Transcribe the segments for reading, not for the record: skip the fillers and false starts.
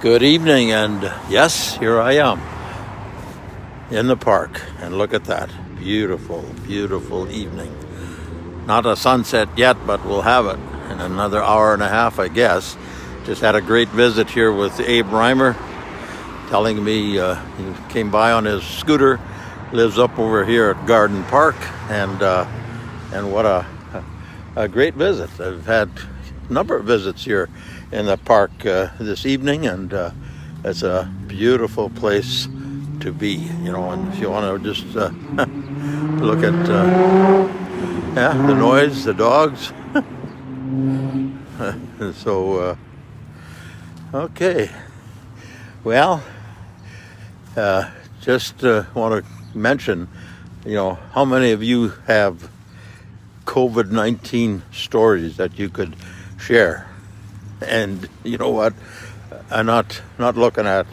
Good evening, and yes, here I am in the park, and look at that. Beautiful, beautiful evening. Not a sunset yet, but we'll have it in another hour and a half, I guess. Just had a great visit here with Abe Reimer, telling me he came by on his scooter, lives up over here at Garden Park, and what a great visit. I've had a number of visits here in the park this evening, and it's a beautiful place to be, and if you want to just look at the noise, the dogs. So okay, well, just want to mention, how many of you have COVID-19 stories that you could share? And you know what? I'm not looking at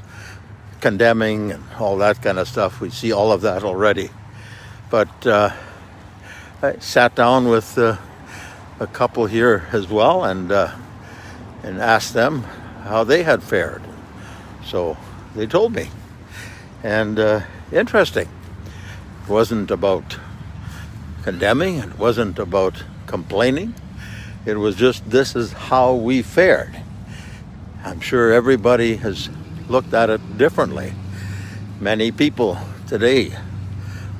condemning and all that kind of stuff. We see all of that already. But I sat down with a couple here as well and asked them how they had fared. So they told me. And interesting. It wasn't about condemning. It wasn't about complaining. It was just, this is how we fared. I'm sure everybody has looked at it differently. Many people today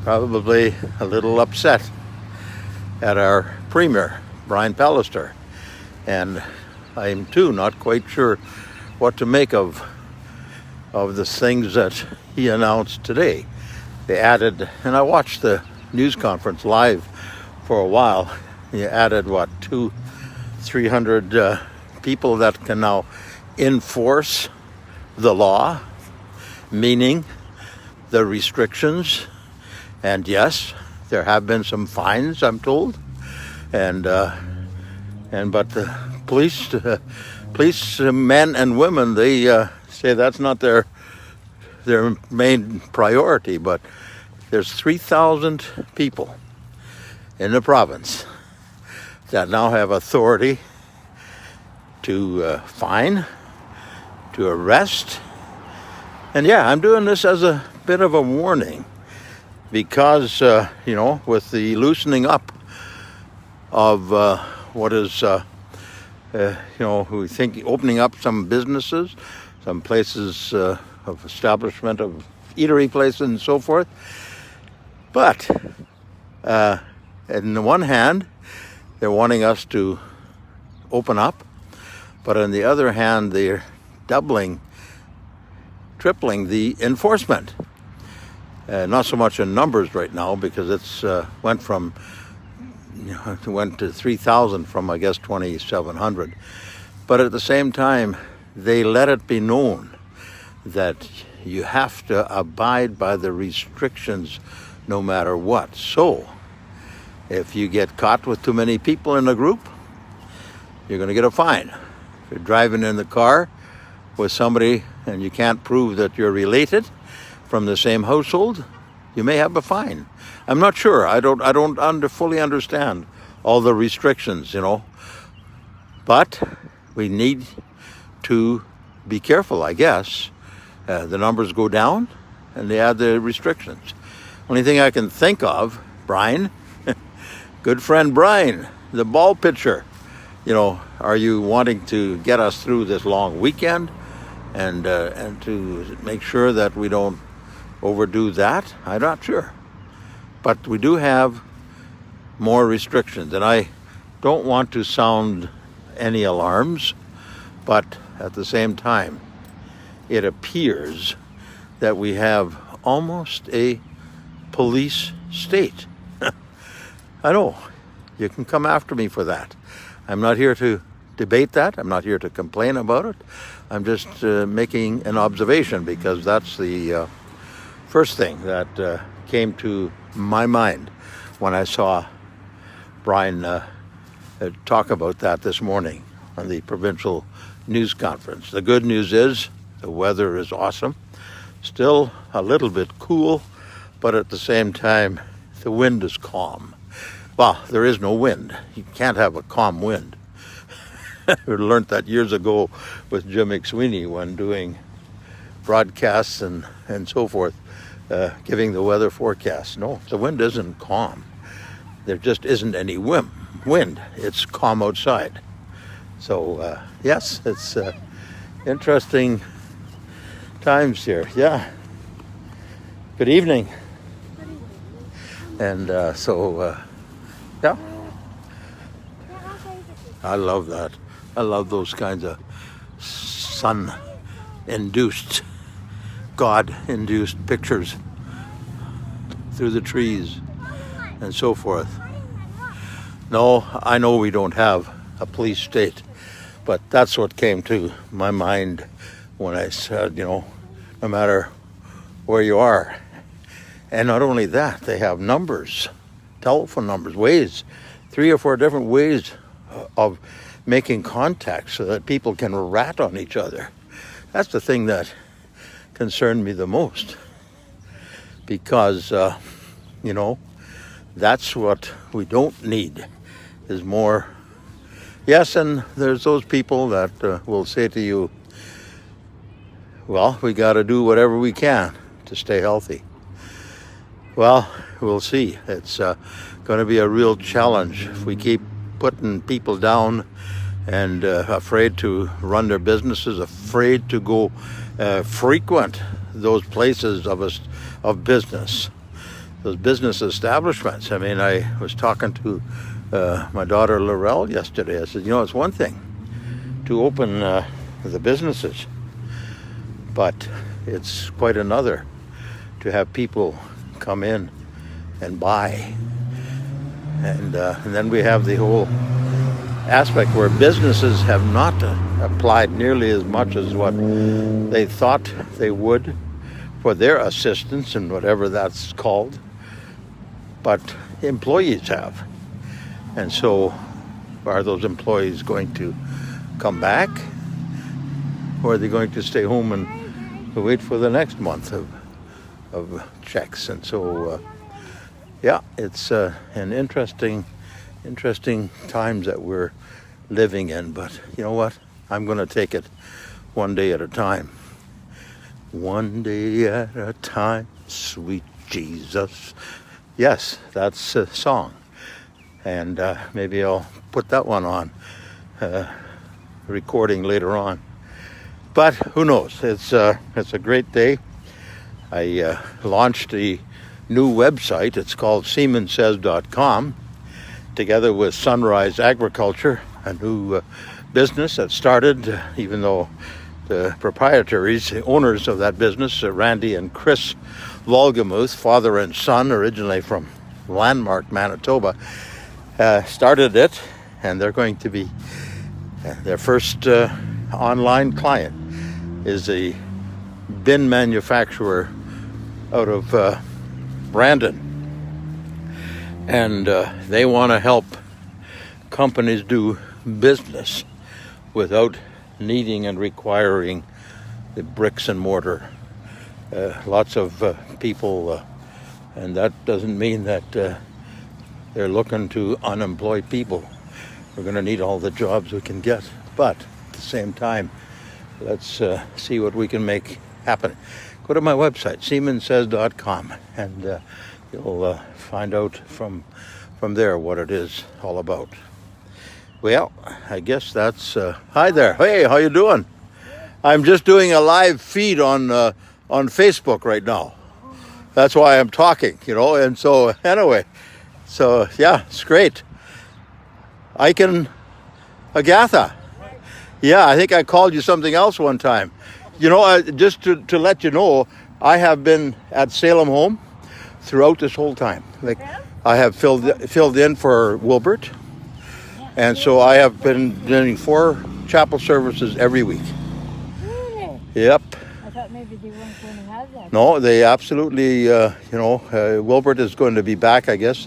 probably a little upset at our Premier, Brian Pallister. And I'm too not quite sure what to make of the things that he announced today. They added, and I watched the news conference live for a while. He added, 300 people that can now enforce the law, meaning the restrictions. And yes, there have been some fines, I'm told. But the police men and women, they say that's not their main priority. But there's 3,000 people in the province that now have authority to fine, to arrest. And yeah, I'm doing this as a bit of a warning because, with the loosening up of what is, we think opening up some businesses, some places of establishment of eatery places and so forth. But on the one hand, they're wanting us to open up, but on the other hand, they're tripling the enforcement. Not so much in numbers right now, because it's went to 3,000 from, I guess, 2,700. But at the same time, they let it be known that you have to abide by the restrictions no matter what. So if you get caught with too many people in a group, you're going to get a fine. If you're driving in the car with somebody and you can't prove that you're related from the same household, you may have a fine. I'm not sure. I don't fully understand all the restrictions, But we need to be careful, I guess. The numbers go down and they add the restrictions. Only thing I can think of, Brian, good friend Brian, the ball pitcher, are you wanting to get us through this long weekend and to make sure that we don't overdo that? I'm not sure. But we do have more restrictions, and I don't want to sound any alarms, but at the same time, it appears that we have almost a police state. I know, you can come after me for that. I'm not here to debate that. I'm not here to complain about it. I'm just making an observation, because that's the first thing that came to my mind when I saw Brian talk about that this morning on the provincial news conference. The good news is the weather is awesome. Still a little bit cool, but at the same time, the wind is calm. Well, there is no wind. You can't have a calm wind. We learned that years ago with Jim McSweeney when doing broadcasts and so forth, giving the weather forecast. No, the wind isn't calm. There just isn't any wind. It's calm outside. So, yes, it's interesting times here. Yeah. Good evening. And yeah. I love that. I love those kinds of sun-induced, God-induced pictures through the trees and so forth. No, I know we don't have a police state, but that's what came to my mind when I said, no matter where you are. And not only that, they have numbers, telephone numbers, ways, 3 or 4 different ways of making contact so that people can rat on each other. That's the thing that concerned me the most, because that's what we don't need, is more. Yes, and there's those people that will say to you, well, we got to do whatever we can to stay healthy. Well, we'll see. It's going to be a real challenge if we keep putting people down and afraid to run their businesses, afraid to go frequent those places of business, those business establishments. I mean, I was talking to my daughter Laurel yesterday. I said, it's one thing to open the businesses, but it's quite another to have people come in and buy. And then we have the whole aspect where businesses have not applied nearly as much as what they thought they would for their assistance and whatever that's called. But employees have. And so are those employees going to come back? Or are they going to stay home and wait for the next month of checks? And so yeah, it's an interesting times that we're living in. But you know what? I'm going to take it one day at a time. One day at a time, sweet Jesus. Yes, that's a song. And maybe I'll put that one on recording later on. But who knows? It's a great day. I launched a new website. It's called SeamanSays.com, together with Sunrise Agriculture, a new business that started, even though the proprietaries, the owners of that business, Randy and Chris Volgamuth, father and son, originally from Landmark, Manitoba, started it, and they're going to be their first online client is a bin manufacturer out of Brandon, and they want to help companies do business without needing and requiring the bricks and mortar. Lots of people, and that doesn't mean that they're looking to unemployed people. We're going to need all the jobs we can get, but at the same time, let's see what we can make happen. Go to my website, SeamanSays.com, and you'll find out from there what it is all about. Well, I guess that's... hi there. Hey, how you doing? I'm just doing a live feed on Facebook right now. That's why I'm talking, and so anyway. So, yeah, it's great. Agatha. Yeah, I think I called you something else one time. Just to let you know, I have been at Salem Home throughout this whole time. Like, I have filled in for Wilbert. And so I have been doing 4 chapel services every week. Really? Yep. I thought maybe they weren't going to have that. No, they absolutely, Wilbert is going to be back, I guess,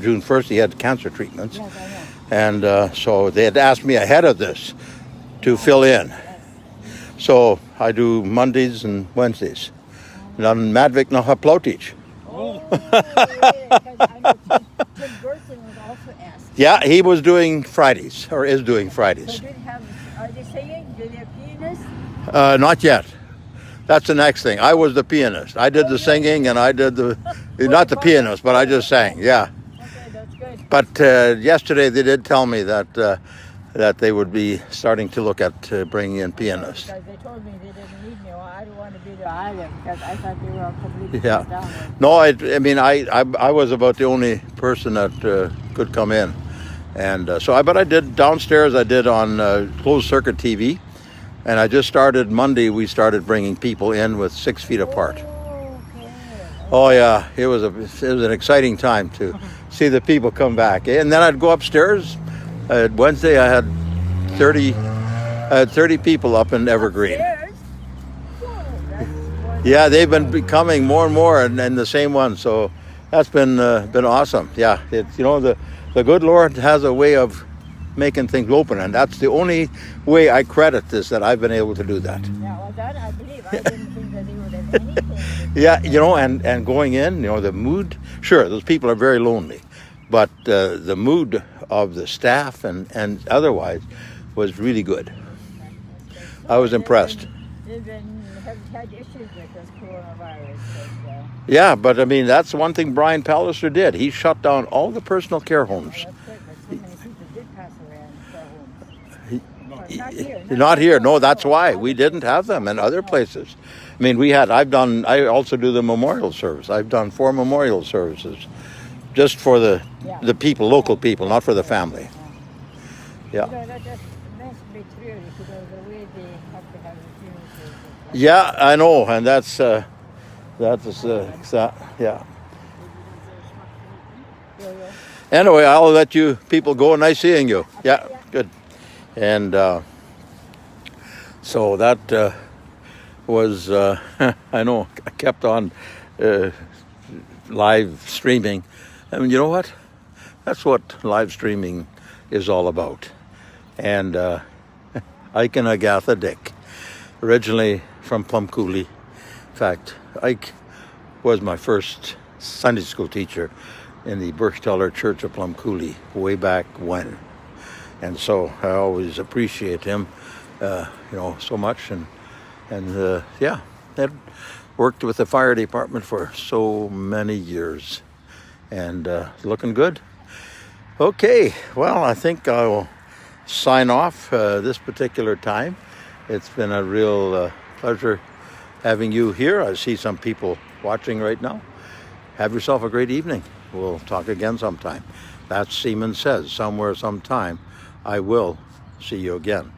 June 1st. He had cancer treatments. Yes, I know. And so they had asked me ahead of this to fill in. So I do Mondays and Wednesdays. And Madvik na Haplotich. Oh, because I know Tim Gerson was also asked. Yeah, he was doing Fridays, or is doing Fridays. So did have Not yet. That's the next thing. I was the pianist. I did the singing, and I did not the pianist, but I just sang. Yeah. Okay, that's good. But yesterday they did tell me that they would be starting to look at bringing in pianists. Because they told me they didn't need me. Well, I don't want to be the island because I thought they were all completely Yeah. shut down. With. No, I mean, I was about the only person that could come in. And but I did downstairs, I did on closed circuit TV. And I just started Monday, we started bringing people in with 6 feet apart. Oh, okay. Oh yeah, it was an exciting time to see the people come back. And then I'd go upstairs. Wednesday I had 30 people up in Evergreen. Upstairs? Whoa, that's wonderful. Yeah, they've been becoming more and more, and the same one. So that's been awesome. Yeah, it's the good Lord has a way of making things open, and that's the only way I credit this, that I've been able to do that. Yeah, well, that I believe. I didn't think that they would have anything. Yeah, and going in, the mood. Sure, those people are very lonely, but the mood of the staff and otherwise was really good. I was impressed. They've had issues with this coronavirus. But, Yeah, but I mean, that's one thing Brian Pallister did. He shut down all the personal care homes. that's good, but so many people did pass away in their homes. Not here. Not here. No, that's why we didn't have them in other places. I mean, I also do the memorial service. I've done 4 memorial services just for the people, local people, not for the family. Yeah. That just makes me clear because the way they have to have the funeral service. Yeah, I know, and that's yeah. Yeah, yeah. Anyway, I'll let you people go. Nice seeing you. Yeah, good. And so that was, I know, I kept on live streaming. I mean, you know what? That's what live streaming is all about. And Ike and Agatha Dick, originally from Plum Coulee. In fact, Ike was my first Sunday school teacher in the Birchteller Church of Plum Coulee way back when. And so I always appreciate him, so much. And yeah, had worked with the fire department for so many years, and looking good. Okay, well, I think I'll sign off this particular time. It's been a real pleasure having you here. I see some people watching right now. Have yourself a great evening. We'll talk again sometime. That's Seaman Says, somewhere, sometime, I will see you again.